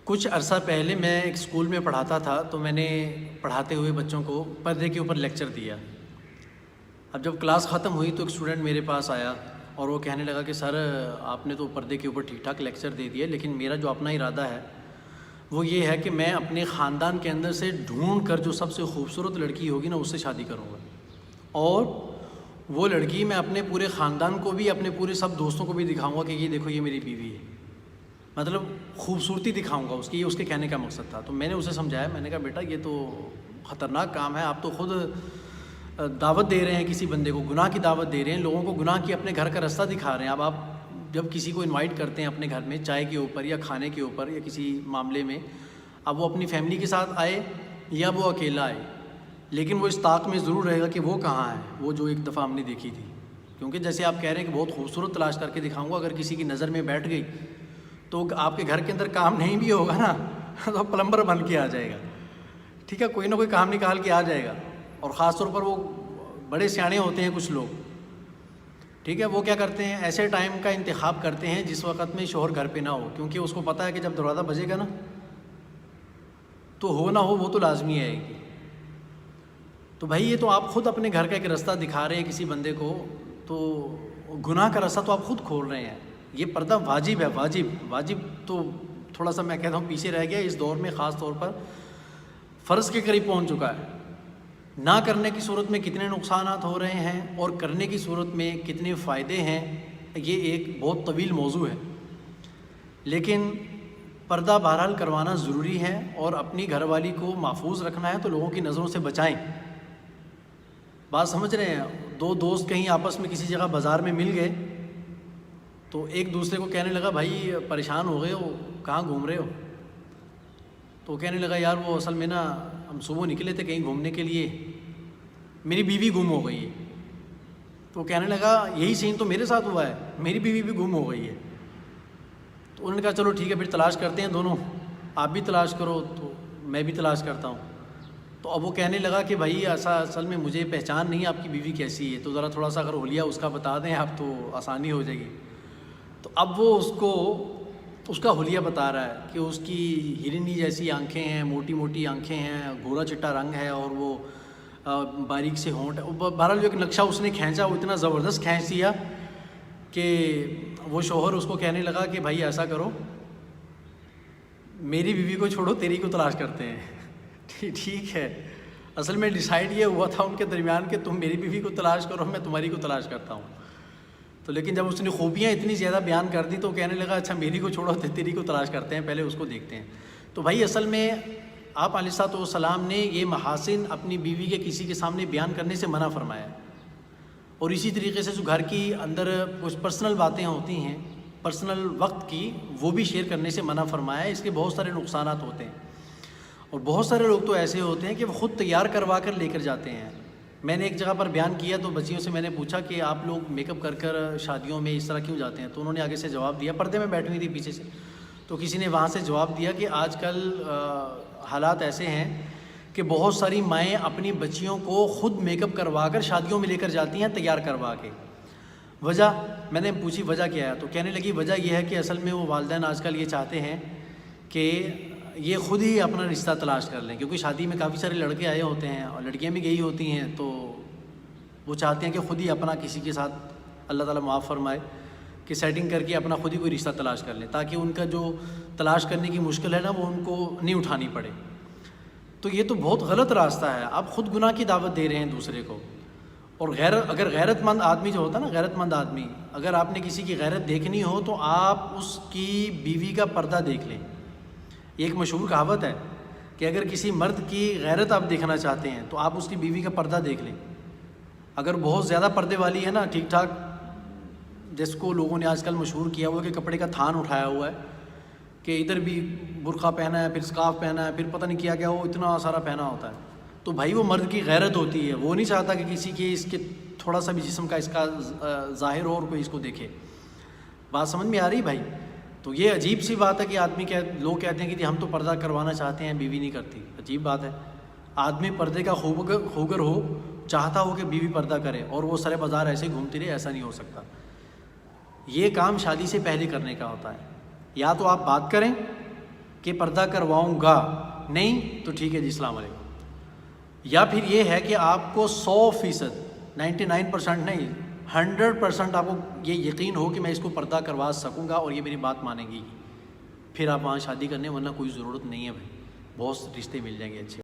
کچھ عرصہ پہلے میں ایک اسکول میں پڑھاتا تھا، تو میں نے پڑھاتے ہوئے بچوں کو پردے کے اوپر لیکچر دیا۔ اب جب کلاس ختم ہوئی تو ایک اسٹوڈنٹ میرے پاس آیا اور وہ کہنے لگا کہ سر آپ نے تو پردے کے اوپر ٹھیک ٹھاک لیکچر دے دیا، لیکن میرا جو اپنا ارادہ ہے وہ یہ ہے کہ میں اپنے خاندان کے اندر سے ڈھونڈ کر جو سب سے خوبصورت لڑکی ہوگی نا، اس سے شادی کروں گا، اور وہ لڑکی میں اپنے پورے خاندان کو بھی، اپنے پورے سب دوستوں کو بھی دکھاؤں گا کہ یہ دیکھو یہ میری بیوی ہے۔ مطلب خوبصورتی دکھاؤں گا اس کی، یہ اس کے کہنے کا مقصد تھا۔ تو میں نے اسے سمجھایا، میں نے کہا بیٹا یہ تو خطرناک کام ہے، آپ تو خود دعوت دے رہے ہیں کسی بندے کو، گناہ کی دعوت دے رہے ہیں، لوگوں کو گناہ کی اپنے گھر کا رستہ دکھا رہے ہیں۔ اب آپ جب کسی کو انوائٹ کرتے ہیں اپنے گھر میں چائے کے اوپر یا کھانے کے اوپر یا کسی معاملے میں، اب وہ اپنی فیملی کے ساتھ آئے یا وہ اکیلا آئے، لیکن وہ اس طاق میں ضرور رہے گا کہ وہ کہاں ہے، وہ جو ایک دفعہ ہم نے دیکھی تھی۔ کیونکہ جیسے آپ کہہ رہے ہیں کہ بہت خوبصورت تلاش کر کے دکھاؤں گا، اگر کسی کی نظر میں بیٹھ گئی تو آپ کے گھر کے اندر کام نہیں بھی ہوگا نا تو پلمبر بن کے آ جائے گا، ٹھیک ہے، کوئی نہ کوئی کام نکال کے آ جائے گا۔ اور خاص طور پر وہ بڑے سیانے ہوتے ہیں کچھ لوگ، ٹھیک ہے، وہ کیا کرتے ہیں، ایسے ٹائم کا انتخاب کرتے ہیں جس وقت میں شوہر گھر پہ نہ ہو، کیونکہ اس کو پتہ ہے کہ جب دروازہ بجے گا نا تو ہو نہ ہو وہ تو لازمی آئے گی۔ تو بھائی یہ تو آپ خود اپنے گھر کا ایک رستہ دکھا رہے ہیں کسی بندے کو، تو گناہ کا رستہ تو آپ خود کھول رہے ہیں۔ یہ پردہ واجب ہے، واجب تو تھوڑا سا میں کہتا ہوں پیچھے رہ گیا اس دور میں، خاص طور پر فرض کے قریب پہنچ چکا ہے۔ نہ کرنے کی صورت میں کتنے نقصانات ہو رہے ہیں اور کرنے کی صورت میں کتنے فائدے ہیں، یہ ایک بہت طویل موضوع ہے، لیکن پردہ بہرحال کروانا ضروری ہے، اور اپنی گھر والی کو محفوظ رکھنا ہے تو لوگوں کی نظروں سے بچائیں۔ بات سمجھ رہے ہیں؟ دو دوست کہیں آپس میں کسی جگہ بازار میں مل گئے تو ایک دوسرے کو کہنے لگا بھائی پریشان ہو گئے ہو، کہاں گھوم رہے ہو؟ تو کہنے لگا یار وہ اصل میں نا ہم صبح نکلے تھے کہیں گھومنے کے لیے، میری بیوی گم ہو گئی ہے۔ تو کہنے لگا یہی سین تو میرے ساتھ ہوا ہے، میری بیوی بھی گم ہو گئی ہے۔ تو انہوں نے کہا چلو ٹھیک ہے پھر تلاش کرتے ہیں دونوں، آپ بھی تلاش کرو تو میں بھی تلاش کرتا ہوں۔ تو اب وہ کہنے لگا کہ بھائی ایسا اصل میں مجھے پہچان نہیں ہے آپ کی بیوی کیسی ہے، تو ذرا تھوڑا سا اگر حلیہ اس کا بتا دیں آپ تو آسانی ہو جائے گی۔ تو اب وہ اس کو اس کا حلیہ بتا رہا ہے کہ اس کی ہرنی جیسی آنکھیں ہیں، موٹی موٹی آنکھیں ہیں، گورا چٹا رنگ ہے، اور وہ باریک سے ہونٹ ہے۔ بہرحال جو ایک نقشہ اس نے کھینچا وہ اتنا زبردست کھینچ دیا کہ وہ شوہر اس کو کہنے لگا کہ بھائی ایسا کرو، میری بیوی کو چھوڑو تیری کو تلاش کرتے ہیں۔ ٹھیک ہے، اصل میں ڈیسائیڈ یہ ہوا تھا ان کے درمیان کہ تم میری بیوی کو تلاش کرو، میں تمہاری کو تلاش کرتا ہوں۔ تو لیکن جب اس نے خوبیاں اتنی زیادہ بیان کر دی تو کہنے لگا اچھا میری کو چھوڑو تیری کو تلاش کرتے ہیں، پہلے اس کو دیکھتے ہیں۔ تو بھائی اصل میں آپ علیہ الصلوۃ والسلام نے یہ محاسن اپنی بیوی کے کسی کے سامنے بیان کرنے سے منع فرمایا، اور اسی طریقے سے جو گھر کی اندر کچھ پرسنل باتیں ہوتی ہیں، پرسنل وقت کی، وہ بھی شیئر کرنے سے منع فرمایا ہے۔ اس کے بہت سارے نقصانات ہوتے ہیں، اور بہت سارے لوگ تو ایسے ہوتے ہیں کہ وہ خود تیار کروا کر لے کر جاتے ہیں۔ میں نے ایک جگہ پر بیان کیا تو بچیوں سے میں نے پوچھا کہ آپ لوگ میک اپ کر کر شادیوں میں اس طرح کیوں جاتے ہیں؟ تو انہوں نے آگے سے جواب دیا، پردے میں بیٹھی ہوئی تھی پیچھے سے، تو کسی نے وہاں سے جواب دیا کہ آج کل حالات ایسے ہیں کہ بہت ساری مائیں اپنی بچیوں کو خود میک اپ کروا کر شادیوں میں لے کر جاتی ہیں تیار کروا کے۔ وجہ میں نے پوچھی وجہ کیا ہے؟ تو کہنے لگی وجہ یہ ہے کہ اصل میں وہ والدین آج کل یہ چاہتے ہیں کہ یہ خود ہی اپنا رشتہ تلاش کر لیں، کیونکہ شادی میں کافی سارے لڑکے آئے ہوتے ہیں اور لڑکیاں بھی گئی ہوتی ہیں، تو وہ چاہتے ہیں کہ خود ہی اپنا کسی کے ساتھ، اللہ تعالیٰ معاف فرمائے، کہ سیٹنگ کر کے اپنا خود ہی کوئی رشتہ تلاش کر لیں، تاکہ ان کا جو تلاش کرنے کی مشکل ہے نا وہ ان کو نہیں اٹھانی پڑے۔ تو یہ تو بہت غلط راستہ ہے، آپ خود گناہ کی دعوت دے رہے ہیں دوسرے کو۔ اور اگر غیرت مند آدمی جو ہوتا ہے نا، غیرت مند آدمی، اگر آپ نے کسی کی غیرت دیکھنی ہو تو آپ اس کی بیوی کا پردہ دیکھ لیں۔ ایک مشہور کہاوت ہے کہ اگر کسی مرد کی غیرت آپ دیکھنا چاہتے ہیں تو آپ اس کی بیوی کا پردہ دیکھ لیں۔ اگر بہت زیادہ پردے والی ہے نا، ٹھیک ٹھاک، جس کو لوگوں نے آج کل مشہور کیا ہوا ہے کہ کپڑے کا تھان اٹھایا ہوا ہے کہ ادھر بھی برقع پہنا ہے، پھر اسکارف پہنا ہے، پھر پتہ نہیں کیا کیا، وہ اتنا سارا پہنا ہوتا ہے، تو بھائی وہ مرد کی غیرت ہوتی ہے، وہ نہیں چاہتا کہ کسی کے اس کے تھوڑا سا بھی جسم کا اس کا ظاہر ہو اور کوئی اس کو دیکھے۔ بات سمجھ میں آ رہی بھائی؟ تو یہ عجیب سی بات ہے کہ لوگ کہتے ہیں کہ جی ہم تو پردہ کروانا چاہتے ہیں، بیوی نہیں کرتی۔ عجیب بات ہے، آدمی پردے کا خوگر ہو، چاہتا ہو کہ بیوی پردہ کرے اور وہ سرے بازار ایسے گھومتی رہے، ایسا نہیں ہو سکتا۔ یہ کام شادی سے پہلے کرنے کا ہوتا ہے۔ یا تو آپ بات کریں کہ پردہ کرواؤں گا، نہیں تو ٹھیک ہے جی السلام علیکم. یا پھر یہ ہے کہ آپ کو 100%، 99% نہیں، 100% آپ کو یہ یقین ہو کہ میں اس کو پردہ کروا سکوں گا اور یہ میری بات مانیں گی، پھر آپ وہاں شادی کرنے، ورنہ کوئی ضرورت نہیں ہے بھائی، بہت رشتے مل جائیں گے اچھے.